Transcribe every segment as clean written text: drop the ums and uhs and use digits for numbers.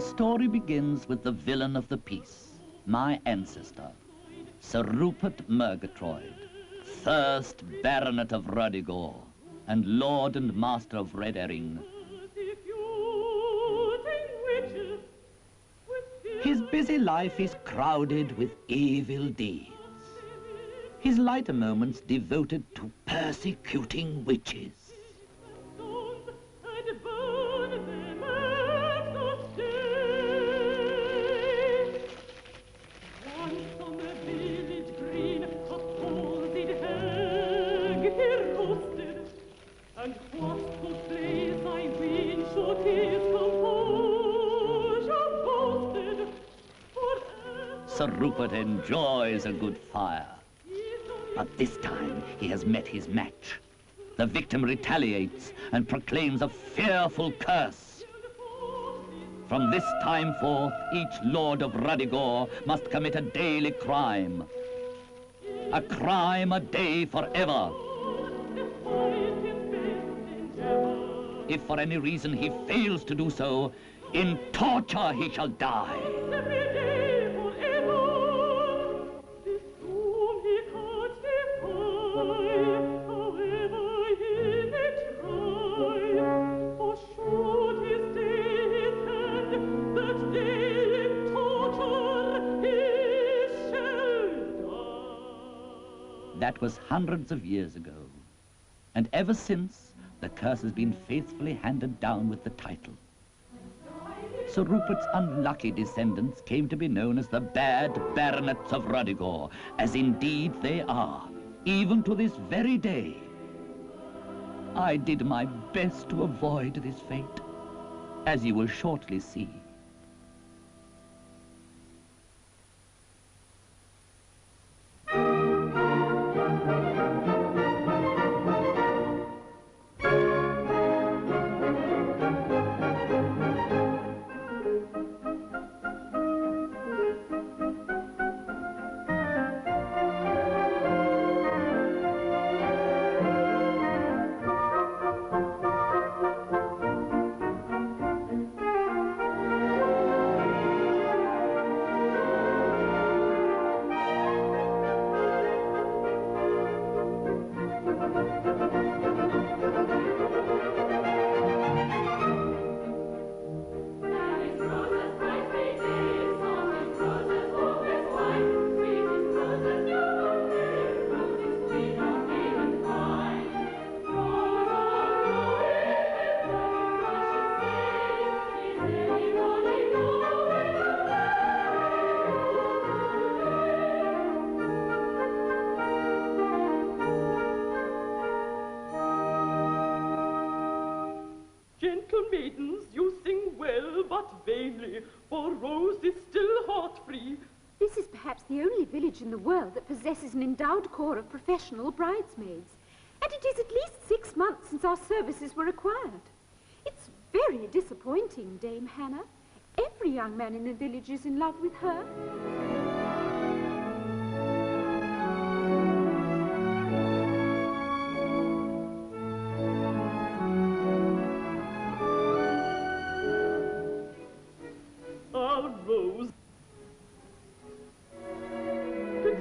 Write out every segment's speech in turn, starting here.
story begins with the villain of the piece, my ancestor, Sir Rupert Murgatroyd, 1st Baronet of Ruddigore, and Lord and Master of Red Herring. His busy life is crowded with evil deeds. His lighter moments devoted to persecuting witches. Sir Rupert enjoys a good fire. But this time he has met his match. The victim retaliates and proclaims a fearful curse. From this time forth, each Lord of Ruddigore must commit a daily crime. A crime a day forever. If for any reason he fails to do so, in torture he shall die. That was hundreds of years ago. And ever since, the curse has been faithfully handed down with the title. Sir Rupert's unlucky descendants came to be known as the Bad Baronets of Ruddigore, as indeed they are, even to this very day. I did my best to avoid this fate, as you will shortly see. Maidens, you sing well, but vainly, for Rose is still heart-free. This is perhaps the only village in the world that possesses an endowed corps of professional bridesmaids. And it is at least 6 months since our services were required. It's very disappointing, Dame Hannah. Every young man in the village is in love with her.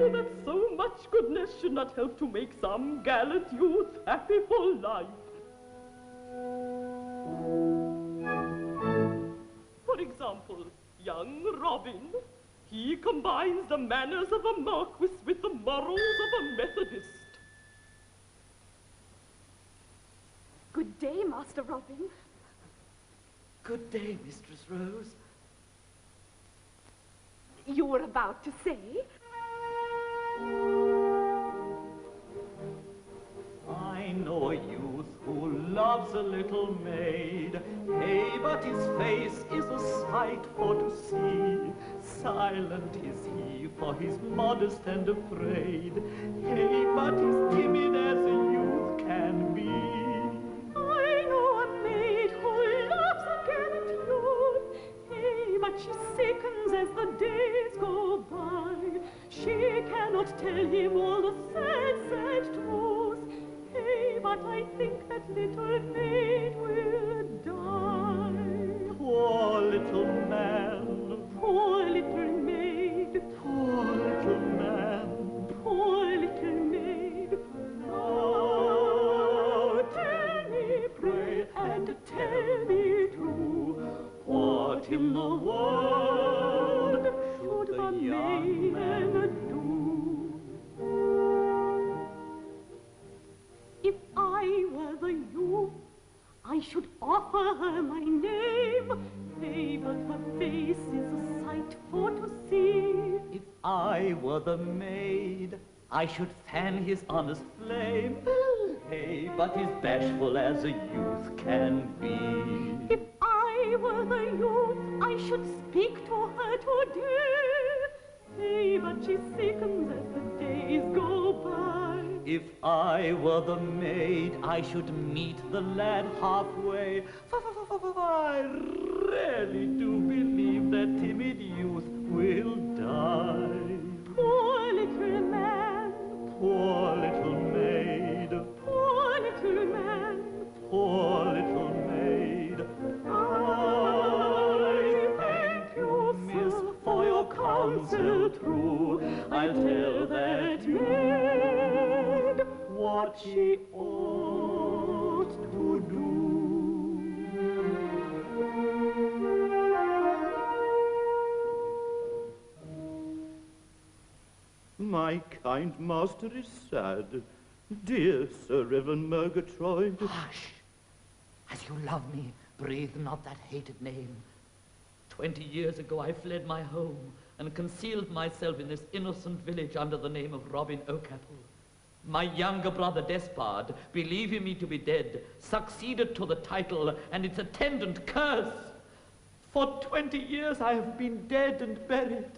That so much goodness should not help to make some gallant youth happy for life. For example, young Robin. He combines the manners of a marquis with the morals of a Methodist. Good day, Master Robin. Good day, Mistress Rose. You were about to say? I know a youth who loves a little maid, hey, but his face is a sight for to see. Silent is he, for he's modest and afraid, hey, but he's timid as a youth can be. I know a maid who loves a gallant youth, hey, but she sickens as the days go by. She cannot tell him all the sad, sad truth. Hey, but I think that little maid will die. Poor little man. her my name. Hey, but her face is a sight for to see. If I were the maid, I should fan his honest flame. Hey, but he's bashful as a youth can be. If I were the youth, I should speak to her today. Hey, but she sickens as the days go by. If I were the maid, I should meet the lad halfway. I really do believe that timid youth will die. Poor little man, Poor little maid, poor little man. poor little maid. I thank you, Miss, sir, for your counsel true. I'll tell that maid what she ought to do. My kind master is sad. Dear Sir Reverend Murgatroyd. Hush! As you love me, breathe not that hated name. 20 years ago I fled my home and concealed myself in this innocent village under the name of Robin O'Capple. My younger brother Despard, believing me to be dead, succeeded to the title and its attendant curse. For 20 years I have been dead and buried.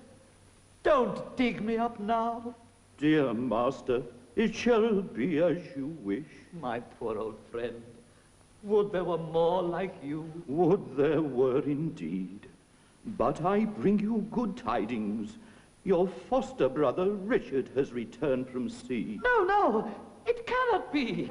Don't dig me up now. Dear master, it shall be as you wish. My poor old friend, would there were more like you. Would there were indeed. But I bring you good tidings. Your foster brother Richard has returned from sea. No, no, it cannot be.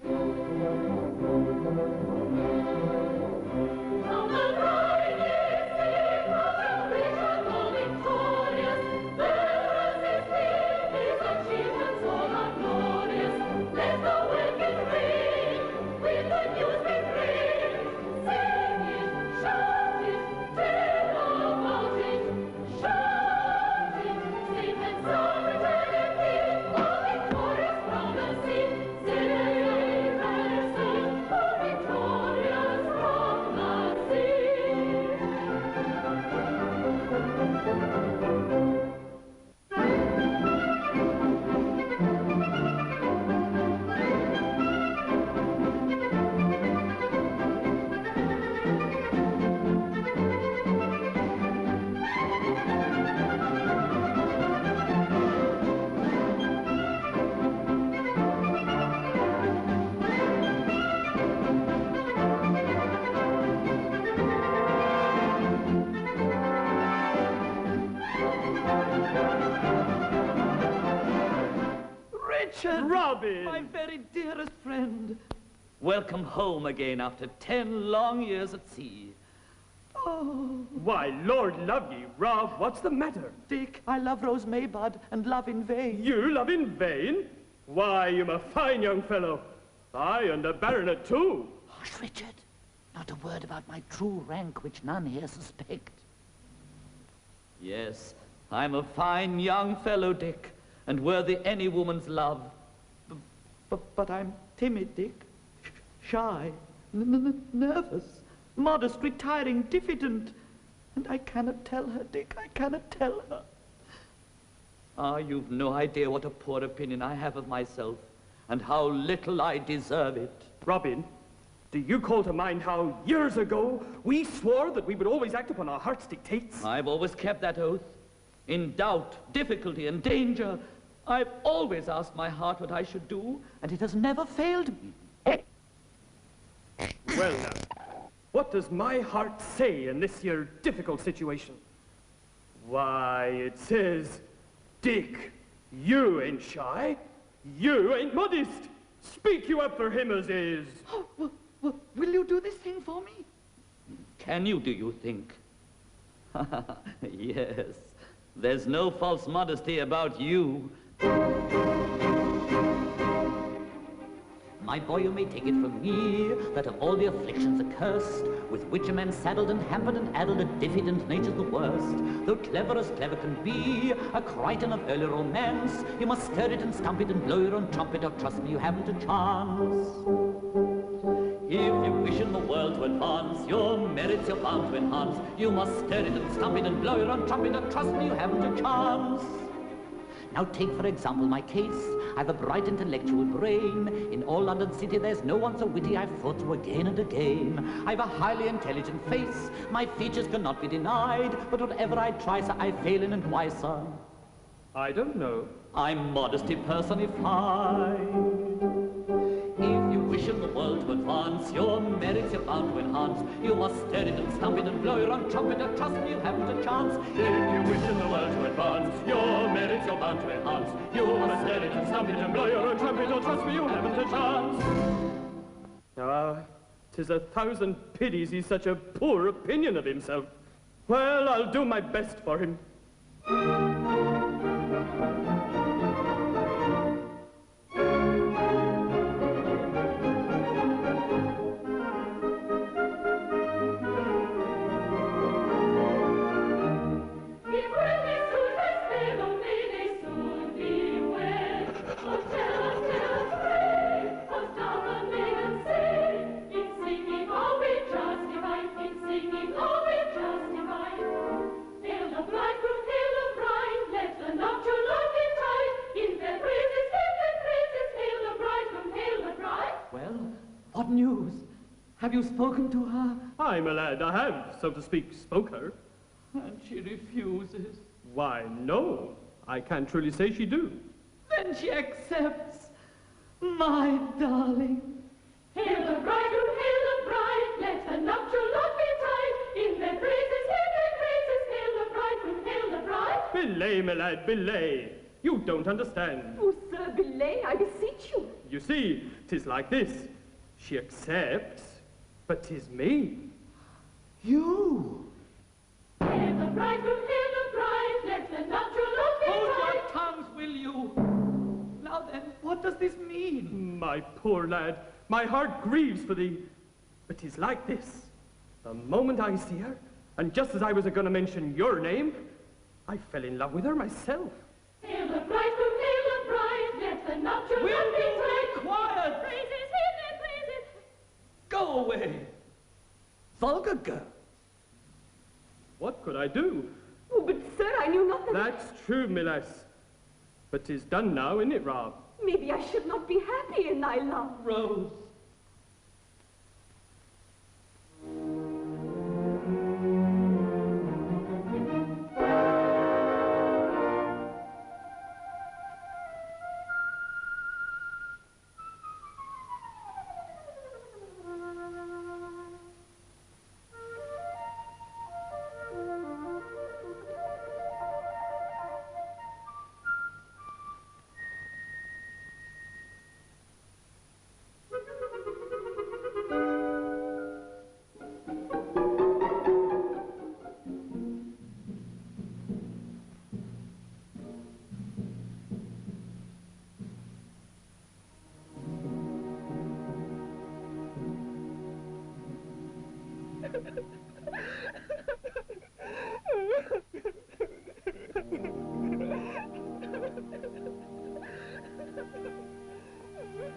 Robin! My very dearest friend. Welcome home again after 10 long years at sea. Oh. Why, Lord love ye, Rob, what's the matter? Dick, I love Rose Maybud and love in vain. You love in vain? Why, you're a fine young fellow. Aye, and a baronet too. Hush, Richard. Not a word about my true rank, which none here suspect. Yes, I'm a fine young fellow, Dick, and worthy any woman's love. But I'm timid, Dick, shy, nervous, modest, retiring, diffident, and I cannot tell her, Dick, I cannot tell her. Ah, you've no idea what a poor opinion I have of myself, and how little I deserve it. Robin, do you call to mind how years ago we swore that we would always act upon our heart's dictates? I've always kept that oath. In doubt, difficulty, and danger, I've always asked my heart what I should do, and it has never failed me. Well now, what does my heart say in this here difficult situation? Why, it says, Dick, you ain't shy, you ain't modest. Speak you up for him as is. Oh, will you do this thing for me? Can you, do you think? Yes, there's no false modesty about you. My boy, you may take it from me, that of all the afflictions accursed, with which a man saddled and hampered and addled, a diffident nature's the worst. Though clever as clever can be, a Crichton of early romance, you must stir it and stump it and blow your own trumpet, or trust me, you haven't a chance. If you wish in the world to advance, your merits you're bound to enhance. You must stir it and stamp it and blow your own trumpet, and trust me, you haven't a chance. Now take, for example, my case. I've a bright intellectual brain. In all London city there's no one so witty I've thought through again and again. I've a highly intelligent face. My features cannot be denied. But whatever I try, sir, I fail in, and why, sir? I don't know. I'm modesty personified. If you wish in the world to advance, your merits you're bound to enhance. You must stir it and stamp it and blow your own trumpet, and trust me, you haven't a chance. If you wish in the world to advance, your merits you're bound to enhance. You must stir it and stamp it and blow your own trumpet, and trust me, you haven't a chance. Ah, 'tis 1,000 pities he's such a poor opinion of himself. Well, I'll do my best for him. What news? Have you spoken to her? Aye, my lad, I have, so to speak, spoke her. And she refuses. Why, no. I can't truly say she do. Then she accepts. My darling. Hail the bridegroom, hail the bride, let the nuptial knot be tied. In their praises, hail the bridegroom, hail the bride. Belay, my lad, belay. You don't understand. Oh, sir, belay, I beseech you. You see, 'tis like this. She accepts, but 'tis me. You. Hail the bridegroom, hail the bride, let the nuptial knot be Hold tied. your tongues, will you? Now then, what does this mean? My poor lad, my heart grieves for thee. But 'tis like this. The moment I see her, and just as I was going to mention your name, I fell in love with her myself. Hail the bridegroom, hail the bride, let the nuptial knot be tied. Quiet! Praises, hail their praises. Go away, vulgar girl. What could I do? Oh, but sir, I knew nothing. That's true, my lass. But 'tis done now, isn't it, Rob? Maybe I should not be happy in thy love. Rose.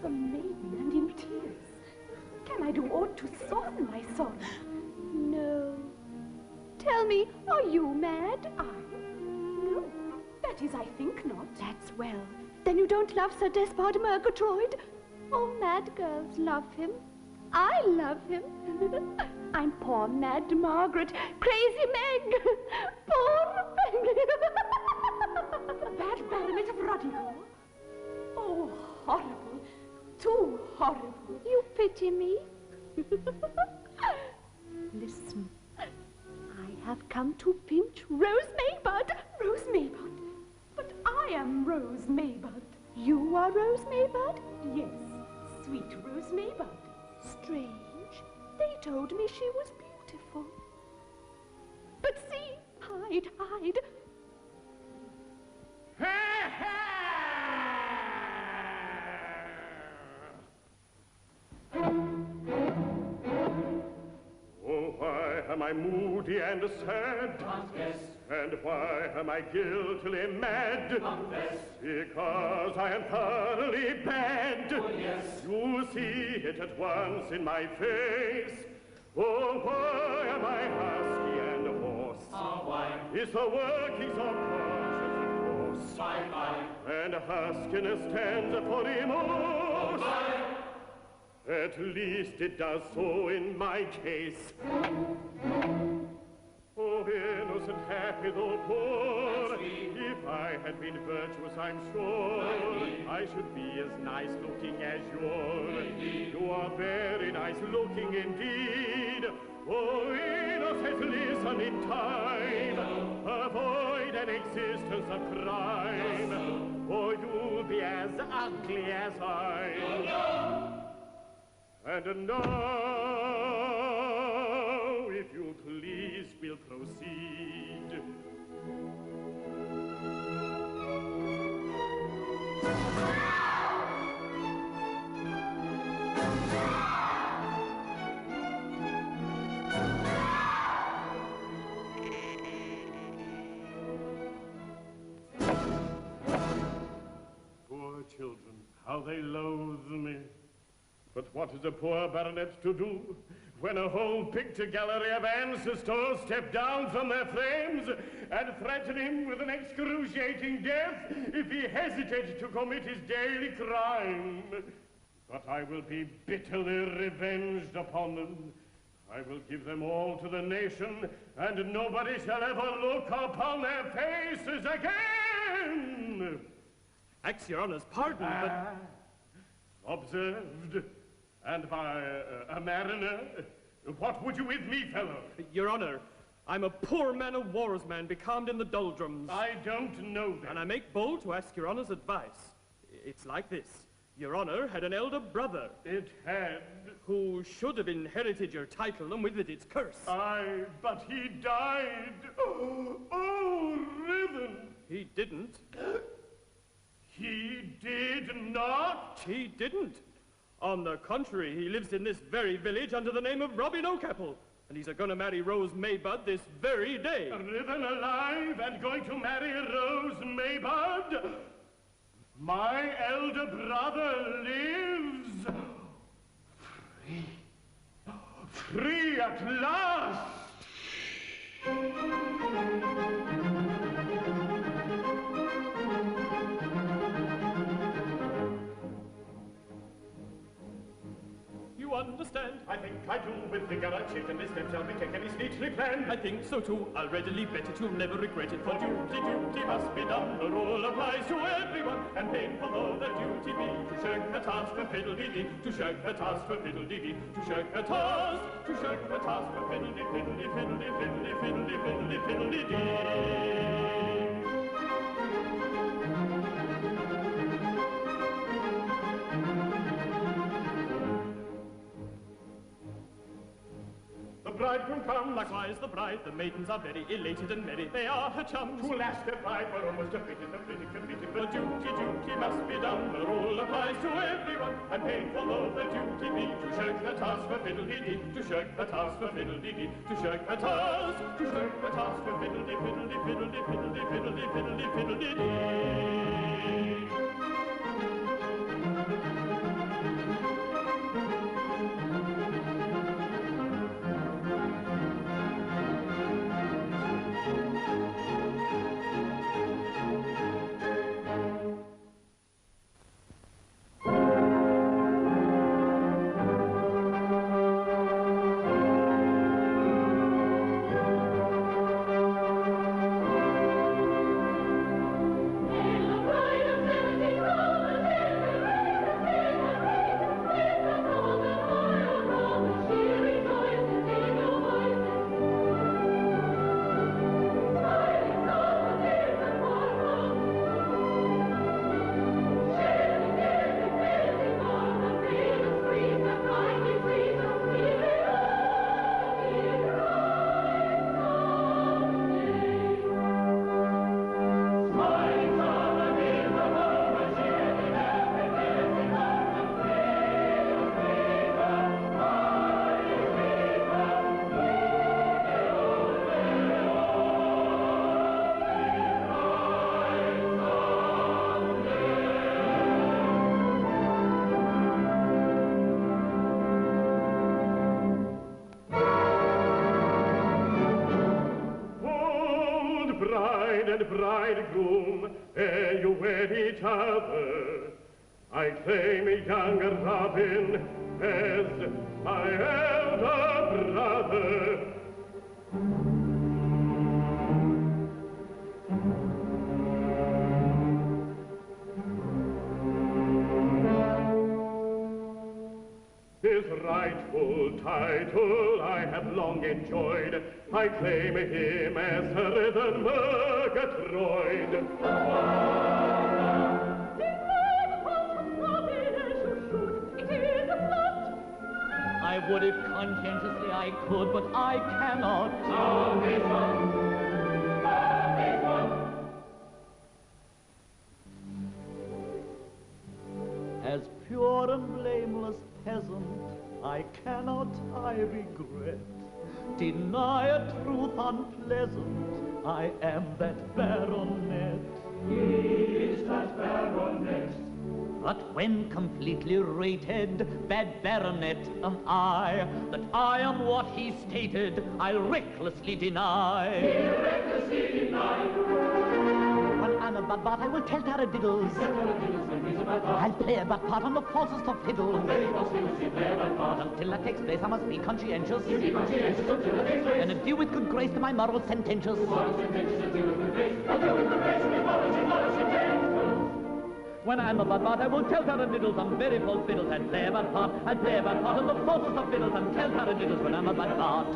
A maiden and in tears. Can I do aught to soften my sorrow? No. Tell me, are you mad? I? No. That is, I think not. That's well. Then you don't love Sir Despard Murgatroyd? All mad girls love him. I love him. I'm poor mad Margaret, crazy Meg, poor Meg. Bad Baronet of Ruddigore? Oh, horrible, too horrible. You pity me? Listen, I have come to pinch Rose Maybud. Rose Maybud? But I am Rose Maybud. You are Rose Maybud? Yes, sweet Rose Maybud. Strange. They told me she was beautiful. But see, hide, hide. Oh, why am I moody and sad? Can't guess. And why am I guiltily mad? Confess. Because I am thoroughly bad. Oh, yes. You see it at once in my face. Oh, why am I husky and hoarse? Ah, why? It's the workings of conscience, of course. Why? And huskiness stands for remorse. Why? At least it does so in my case. Oh, innocent, happy though poor, if I had been virtuous, I'm sure I should be as nice looking as you're. You are very nice looking indeed. Oh, innocent, listen in time. Avoid an existence of crime, or you'll be as ugly as I. And now, if you please, we'll proceed. Poor children, how they loathe me. But what is a poor baronet to do when a whole picture gallery of ancestors step down from their frames and threaten him with an excruciating death if he hesitates to commit his daily crime? But I will be bitterly revenged upon them. I will give them all to the nation, and nobody shall ever look upon their faces again. Ask your honor's pardon, but... Observed. And by a mariner? What would you with me, fellow? Your honor, I'm a poor man-of-war's man, becalmed in the doldrums. I don't know that. And I make bold to ask your honor's advice. It's like this. Your honor had an elder brother. It had. Who should have inherited your title, and with it its curse. Aye, but he died. Oh, riven. He didn't. He did not? He didn't. On the contrary, he lives in this very village under the name of Robin O'Capple, and he's going to marry Rose Maybud this very day. Riven alive and going to marry Rose Maybud? My elder brother lives. Free. Free at last! You understand? I think I do. With vigor and chieftainly steps shall be taken, is neatly planned. I think so too. I'll readily bet it you'll never regret it. For duty must be done. The rule applies to everyone. And painful though the duty be, to shirk the task for fiddle-dee-dee, to shirk the task for fiddle-dee-dee, to shirk the task, to shirk the task for fiddle-dee-fiddle-dee, fiddle-dee-fiddle-dee, fiddle-dee-fiddle-dee, fiddle-dee-dee. The bridegroom comes, Likewise the bride, the maidens are very elated and merry. They are her chums. to last their pride were almost defeated, completed. The duty must be done. The rule applies to everyone. And painful though the duty be, to shirk the task for fiddle-dee-dee, to shirk the task for fiddle-dee-dee, to shirk the task, to shirk the task for fiddle-dee, fiddle-dee, fiddle-dee, fiddle-dee, fiddle-dee, fiddle-dee, fiddle-dee-dee. Hail, the bride of bridegroom, ere you wed each other. I claim younger Robin as my elder brother. His rightful title I have long enjoyed. I claim him as her than Murgatroyd. I would if conscientiously I could, but I cannot. As pure and blameless peasant, I cannot, I regret, deny a truth unpleasant. I am that baronet. He is that baronet. But when completely rated, bad baronet am I, that I am what he stated, I'll recklessly deny. He recklessly denied. When I'm a bad bot, I will tell taradiddles. I'll play a bad part on the falsest of fiddles. Until that takes place, I must be conscientious. And adhere with good grace to my moral sententious. When I'm a bad bot, I will tell taradiddles I'm very false fiddles. I'll play a bad part on the falsest of fiddles and tell taradiddles when I'm a bad bot.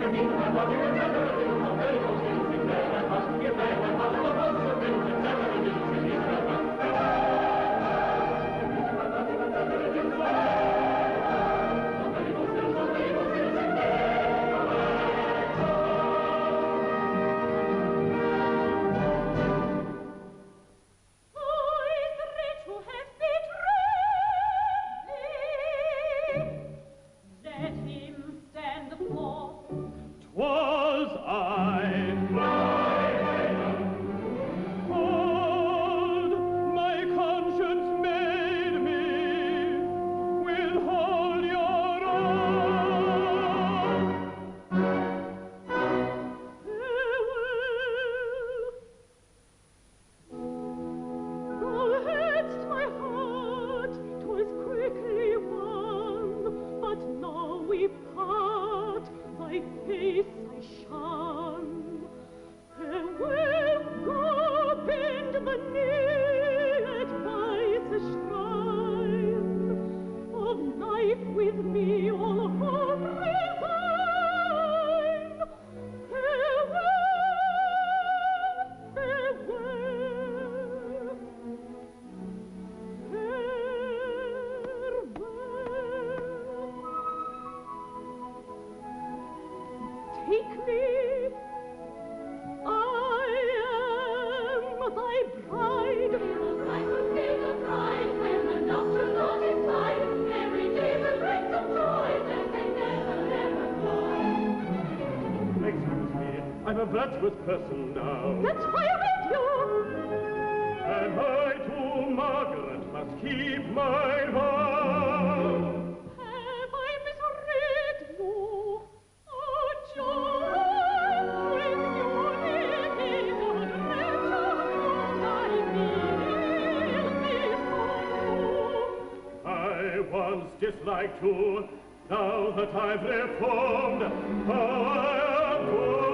Person now. That's why I met you. And I to Margaret must keep my vow. Have I misread you? Oh, joy, when you living on wretched I once disliked you, now that I've reformed, how I adore.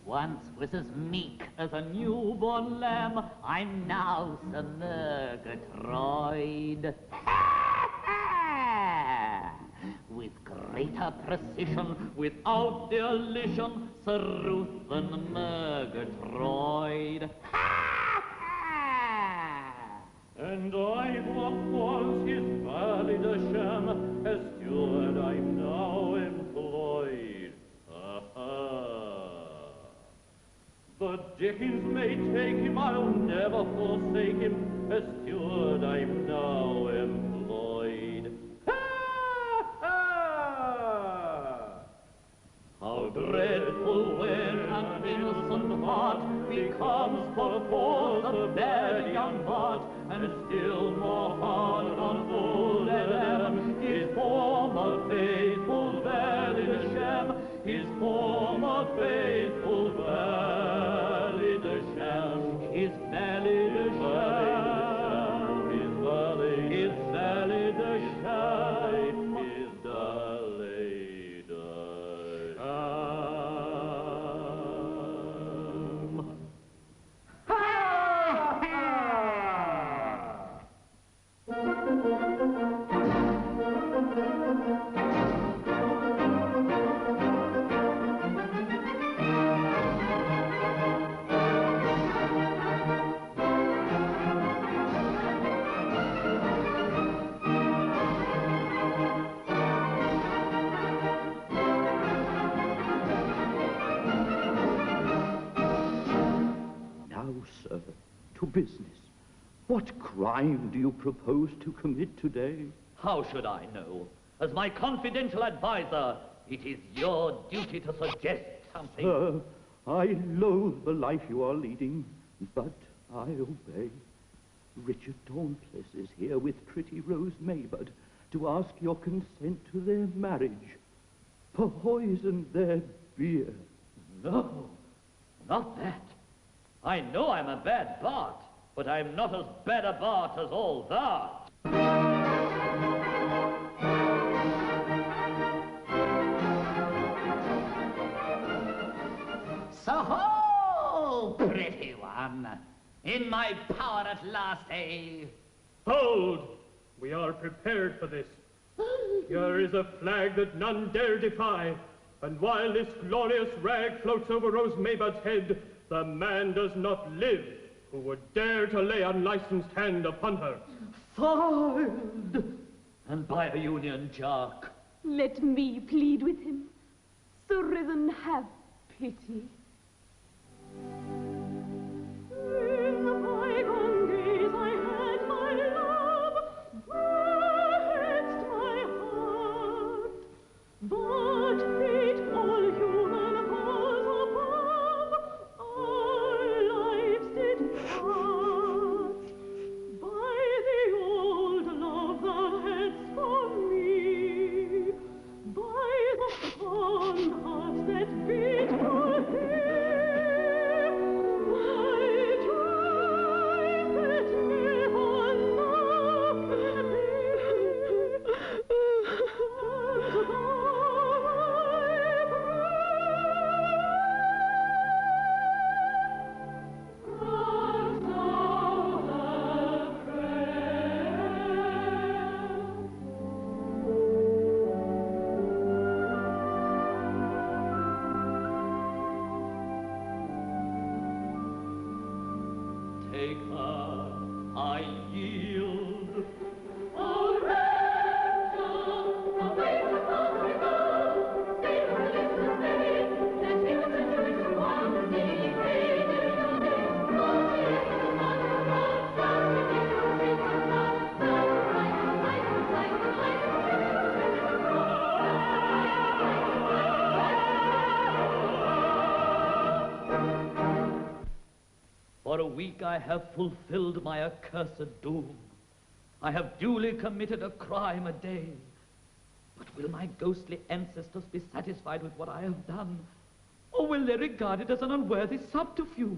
once was as meek as a newborn lamb, I'm now Sir Murgatroyd. With greater precision, without the elision, Sir Ruthen Murgatroyd. And I what was his valet de chambre, as steward I'm now employed. The Dickens may take him, I'll never forsake him, as steward I'm now employed. How dreadful when an innocent heart becomes perforce a bad young heart, and still more hard on old Adam, his former faithful valet de chambre, his former faithful valet de chambre, his valet de chambre, his valet de chambre, his valet de Now, sir, to business. What crime do you propose to commit today? How should I know? As my confidential advisor, it is your duty to suggest something. Sir, I loathe the life you are leading, but I obey. Richard Dauntless is here with pretty Rose Maybird to ask your consent to their marriage. Poison their beer. No, not that. I know I'm a bad Bart, but I'm not as bad a Bart as all that. So, pretty one, in my power at last, eh? Hold! We are prepared for this. Here is a flag that none dare defy, and while this glorious rag floats over Rose Maybird's head, the man does not live who would dare to lay unlicensed hand upon her. Filed! And by a Union Jack. Let me plead with him. Sir Ruthen, have pity. In the bygone days I had my love, where'st my heart, but fate all human was above, our lives did part. By the old love thou hadst for me, by the fond heart that beat for thee, take her, I yield. For a week I have fulfilled my accursed doom. I have duly committed a crime a day. But will my ghostly ancestors be satisfied with what I have done? Or will they regard it as an unworthy subterfuge?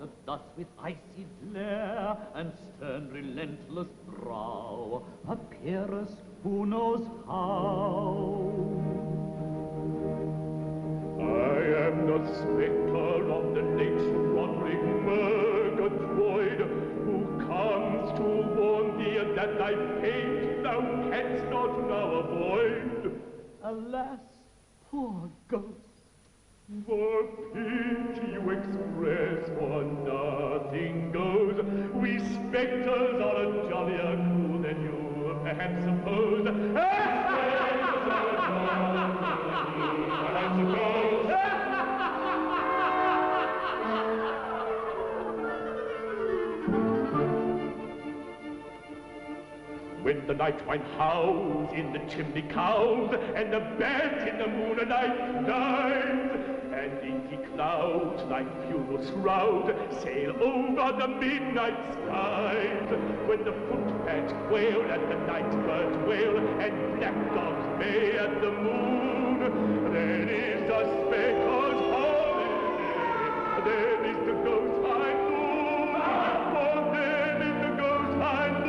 that thus with icy glare and stern relentless brow appearest who knows how. I am the spectre of the late Roderick Murgatroyd, who comes to warn thee that thy fate thou canst not now avoid. Alas, poor ghost, For pity you express, for nothing goes. We spectres are a jollier crew than you perhaps suppose. Spectres are a jollier crew than you perhaps suppose. When the night wind howls in the chimney cowls, and the bats in the moon and night night, and inky clouds like funeral shroud sail over the midnight skies. When the footpads quail and the night birds wail, and black dogs bay at the moon, then is the speckle's holiday, then is the ghost high noon, for then is the ghost high noon.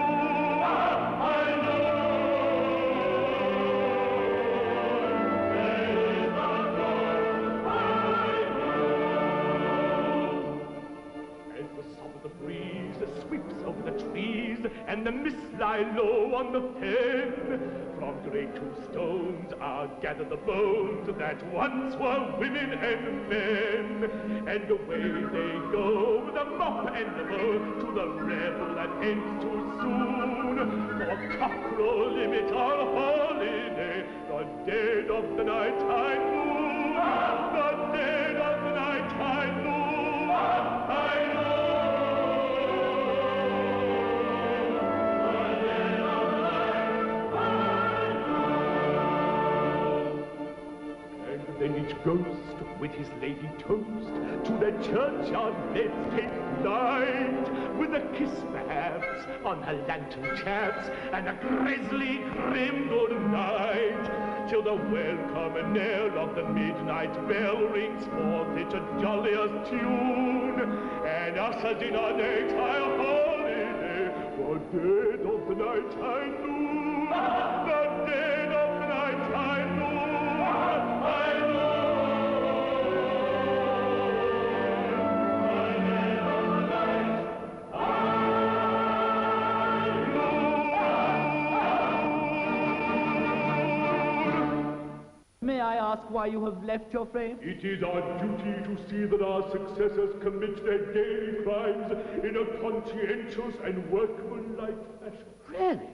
Sweeps over the trees, and the mists lie low on the fen. From grey tombstones are gathered the bones that once were women and men. And away they go with the mop and the bow to the revel that ends too soon. For cockerel limit our holiday, the dead of the night high noon, the dead of the night high noon, high noon. Then each ghost with his lady toast to the churchyard let's take flight, with a kiss perhaps on her lantern chaps and a grisly grim good night, till the welcome knell of the midnight bell rings forth its jolliest tune, and ushers in our daytime holiday, for dead of the night high noon, the dead of the night high noon. May I ask why you have left your frame? It is our duty to see that our successors commit their daily crimes in a conscientious and workmanlike fashion. Really?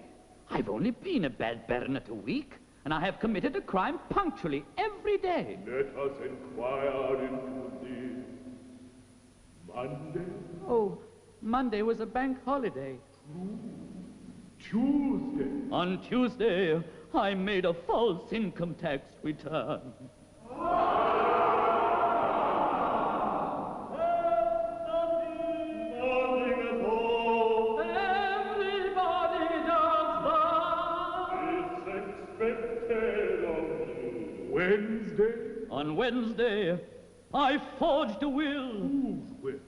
I've only been a bad baronet a week, and I have committed a crime punctually every day. Let us inquire into this. Monday? Oh, Monday was a bank holiday. Tuesday? On Tuesday, I made a false income tax return. Wednesday? On Wednesday, I forged a will. Whose will?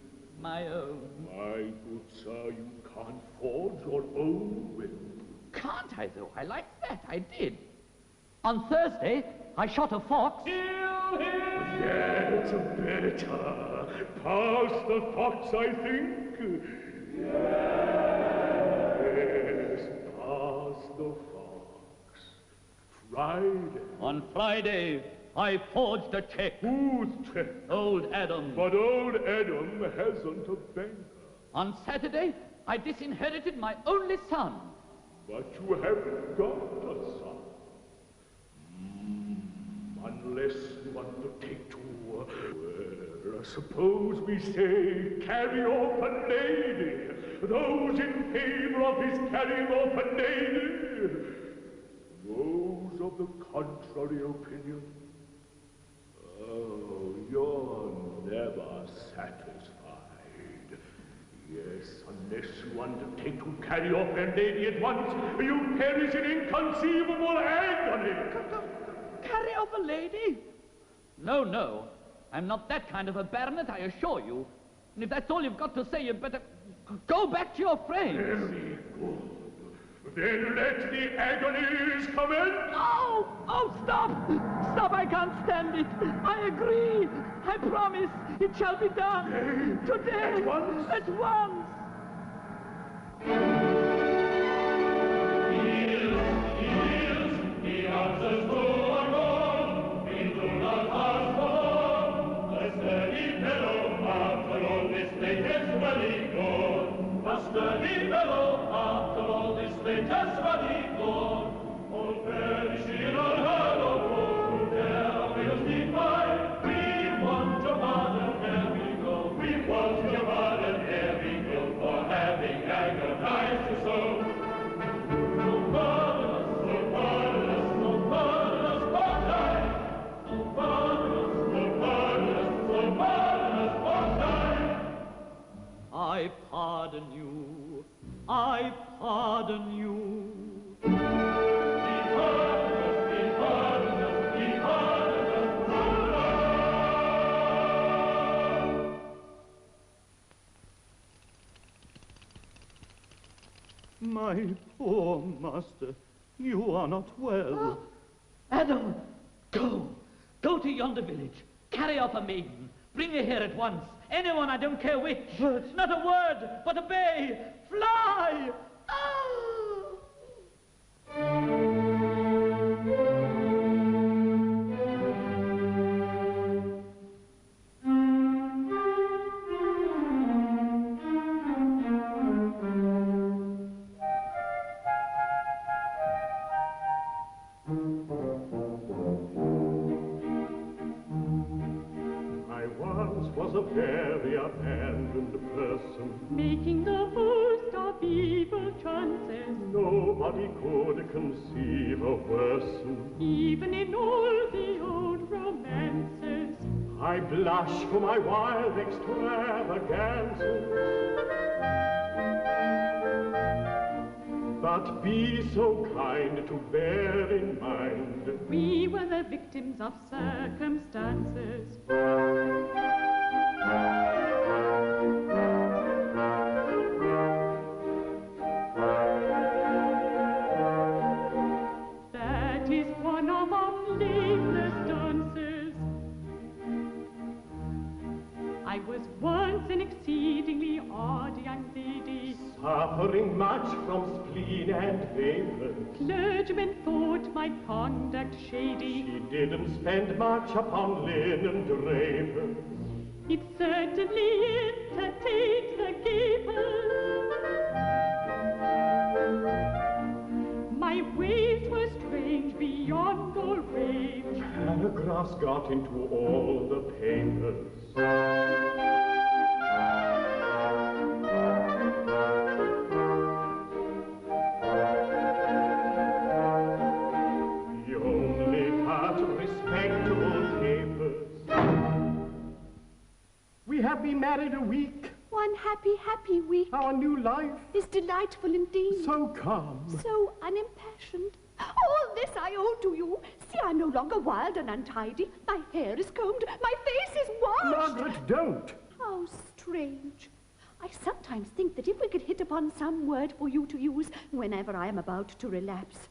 My own. My good sir, you can't forge your own will. Can't I, though? I like that. I did. On Thursday, I shot a fox. Yes, better. Pass the fox, I think. Yes, pass the fox. Friday. On Friday, I forged a check. Whose check? Old Adam. But old Adam hasn't a banker. On Saturday, I disinherited my only son. But you haven't got a son. Unless you undertake to, well, suppose we say, carry off a lady. Those in favor of his carrying off a lady. Those of the contrary opinion. Oh, you're never satisfied. Yes, unless you undertake to carry off a lady at once, you perish in inconceivable agony. Carry off a lady? No, no. I'm not that kind of a baronet, I assure you. And if that's all you've got to say, you'd better go back to your friends. Very good. Then let the agonies commence. Oh! Oh, stop! Stop, I can't stand it. I agree. I promise it shall be done. Today. At once? At once. He answers to our call. We do not ask for more. A sturdy fellow, after all this latest ruddy gold. A sturdy fellow, after all this latest ruddy gold. Old perishing on her, who dare will defy. We want your pardon, here we go. We want your pardon, here we go. For having agonized you so. No pardon us, no pardon us, no pardon us, for time. No pardon us, no pardon us, no pardon us, for time. I pardon you. I pardon you. He pardoned us, he pardoned us, he pardoned us, My poor master, you are not well. Adam, go. Go to yonder village. Carry off a maiden. Bring her here at once. Anyone, I don't care which. But... Not a word, but obey. Fly! Ah! I once was a very abandoned person. Making the most of evil chances, Nobody could conceive a worsen. even in all the old romances. I blush for my wild extravagances. But be so kind to bear in mind We were the victims of circumstances. That is one of our blameless dances. I was once an exceedingly odd young lady. suffering much from spleen and vapors. Clergymen thought my conduct shady. She didn't spend much upon linen drapers. It certainly entertained the gapers. My ways were strange beyond all range. Paragraphs got into all the papers. The only cut respectable capers. We have been married a week. One happy, happy week Our new life, is delightful indeed. so calm. So unimpassioned. All this I owe to you. See, I'm no longer wild and untidy. My hair is combed. My face is washed. Margaret, don't. How strange. I sometimes think that if we could hit upon some word for you to use whenever I am about to relapse,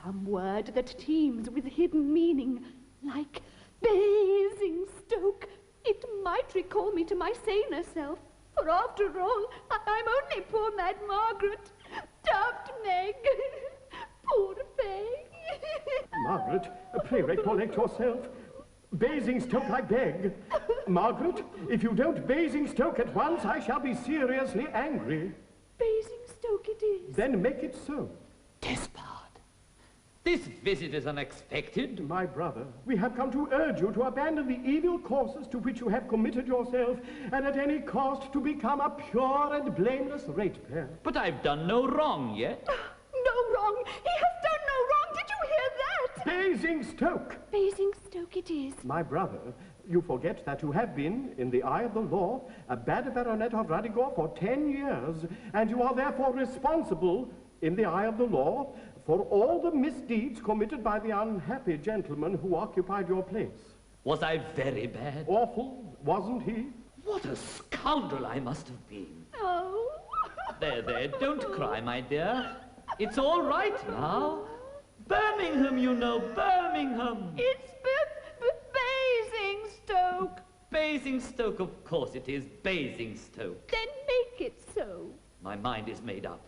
some word that teems with hidden meaning, like Basingstoke, it might recall me to my saner self. For after all, I'm only poor mad Margaret. Daft Meg. Poor Fay. Margaret, pray recollect yourself. Basingstoke, I beg. Margaret, if you don't Basingstoke at once, I shall be seriously angry. Basingstoke it is. Then make it so. Despard, this visit is unexpected. My brother, we have come to urge you to abandon the evil courses to which you have committed yourself, and at any cost to become a pure and blameless ratepayer. But I've done no wrong yet. No wrong. He has done no wrong. Did you hear that? Basingstoke! Basingstoke it is. My brother, you forget that you have been, in the eye of the law, a bad baronet of Ruddigore for 10 years, and you are therefore responsible, in the eye of the law, for all the misdeeds committed by the unhappy gentleman who occupied your place. Was I very bad? Awful, wasn't he? What a scoundrel I must have been. Oh. There, don't cry, my dear. It's all right now. Birmingham, you know, Birmingham. It's Basingstoke. Basingstoke, of course it is, Basingstoke. Then make it so. My mind is made up.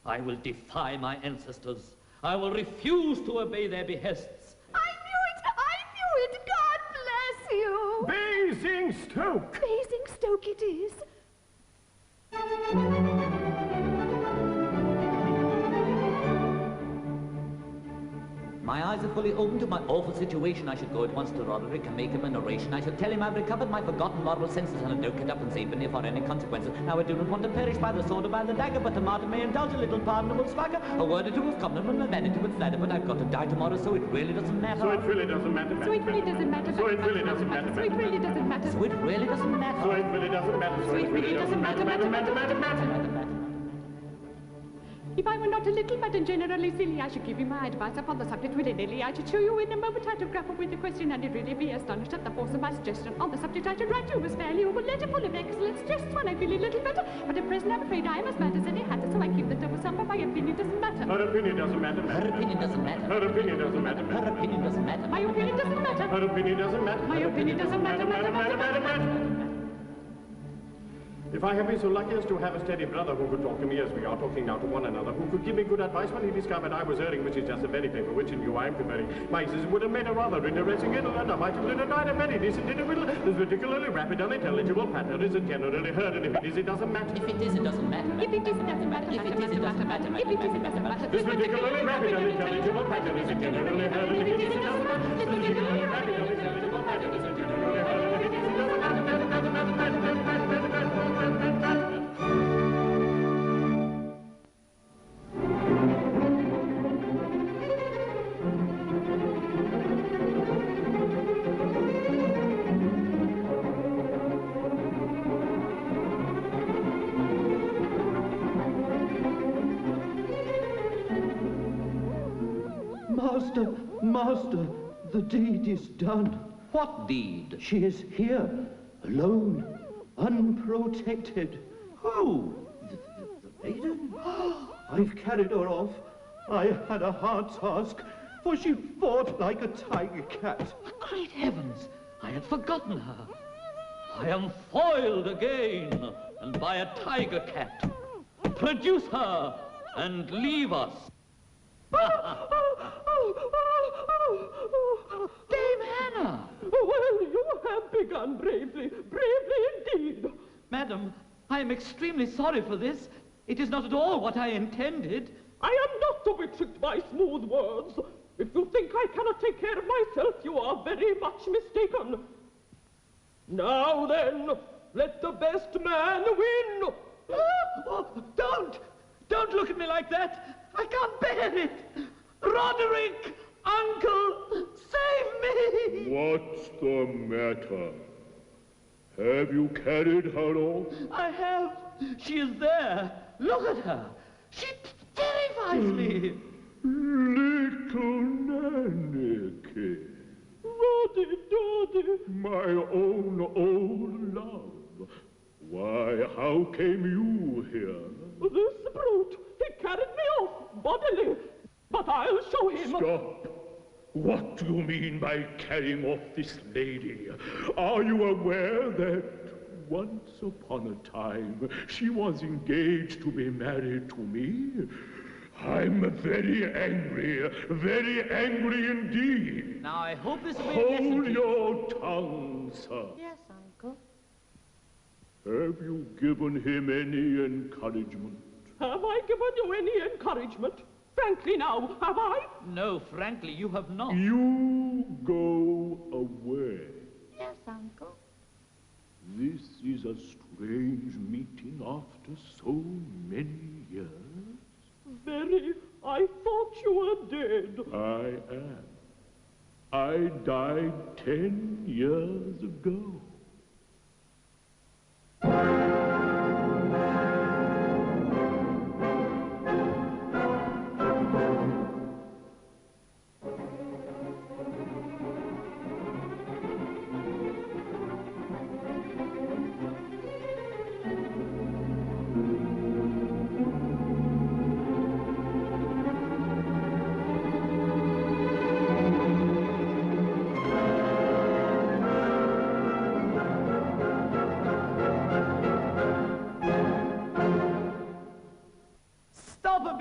I will defy my ancestors. I will refuse to obey their behests. I knew it! God bless you! Basingstoke! Basingstoke it is. My eyes are fully open to my awful situation. I should go at once to Roderick and make him a narration. I should tell him I've recovered my forgotten moral senses and I don't get up and say beneath for any consequences. Now I do not want to perish by the sword or by the dagger, but the martyr may indulge a little pardonable swagger. A word or two of compliment, my vanity would flatter, but I've got to die tomorrow, so it really doesn't matter. So it really doesn't matter. So it really doesn't matter. So it really doesn't matter. So it really doesn't matter. So it really doesn't matter. So it really doesn't matter. So it really doesn't matter. If I were not a little mad and generally silly, I should give you my advice upon the subject willy-nilly. I should show you in a moment how to grapple with the question, and you'd really be astonished at the force of my suggestion. On the subject I should write you was fairly over letter full of excellence, just when I feel a little better. But at present I'm afraid I am as mad as any hatter, so I keep the double sum, but my opinion doesn't matter. Her opinion doesn't matter. Her opinion doesn't matter. Her opinion doesn't matter. Her opinion doesn't matter. My opinion doesn't matter. Her opinion doesn't matter. My opinion doesn't matter. If I had been so lucky as to have a steady brother who could talk to me as we are talking now to one another, who could give me good advice when he discovered I was erring, which is just a very paper, which in you I am conferring. My sisters would have made a rather interesting riddle, and I might have denied a very decent riddle. This particularly rapid, unintelligible pattern isn't generally heard, and if it is, it doesn't matter. If it is, it doesn't matter. If it is, it doesn't matter. If it is, it doesn't matter. If it is, it doesn't matter. This particularly rapid, unintelligible pattern isn't generally heard, and if it is, it doesn't matter. This particularly rapid, unintelligible pattern isn't generally heard, and if it is, it doesn't matter. Master, the deed is done. What deed? She is here, alone, unprotected. Who? The maiden? I've carried her off. I had a hard task, for she fought like a tiger cat. Great heavens, I had forgotten her. I am foiled again, and by a tiger cat. Produce her, and leave us. Dame Hannah! Well, you have begun bravely, indeed. Madam, I am extremely sorry for this. It is not at all what I intended. I am not to be tricked by smooth words. If you think I cannot take care of myself, you are very much mistaken. Now then, let the best man win. Oh, don't look at me like that. I can't bear it. Roderick, Uncle, save me. What's the matter? Have you carried her off? I have. She is there. Look at her. She terrifies me. Little Nanny, Roddy, my own old love. Why, how came you here? this brute, he carried me off bodily. But I'll show him. Stop. What do you mean by carrying off this lady? Are you aware that once upon a time she was engaged to be married to me? I'm very angry indeed. Now, I hope this will be Hold your tongue, sir. Yes, Uncle. Have you given him any encouragement? Have I given you any encouragement? Frankly now, have I? No, frankly, you have not. You go away. Yes, Uncle. This is a strange meeting after so many years. Very. I thought you were dead. I am. I died 10 years ago.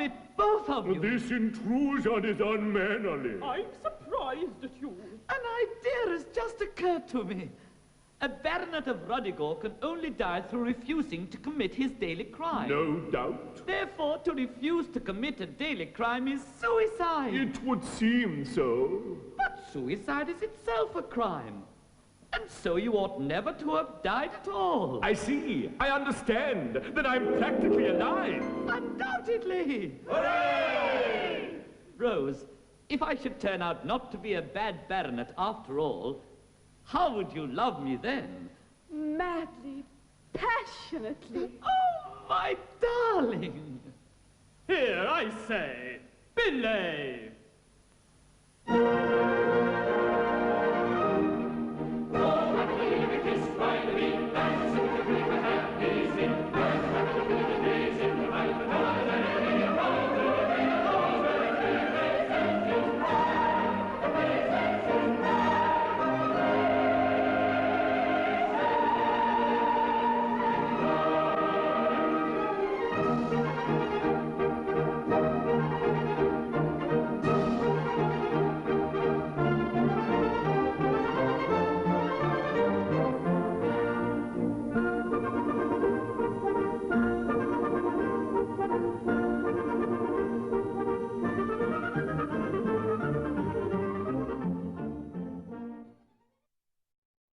it, both of you. This intrusion is unmannerly. I'm surprised at you. An idea has just occurred to me. A baronet of Ruddigore can only die through refusing to commit his daily crime. No doubt. Therefore, to refuse to commit a daily crime is suicide. It would seem so. But suicide is itself a crime. And so you ought never to have died at all. I see. I understand. Then I'm practically alive. Undoubtedly. Hooray! Rose, if I should turn out not to be a bad baronet after all, how would you love me then? Madly, passionately. Oh, my darling. Here, I say, belay.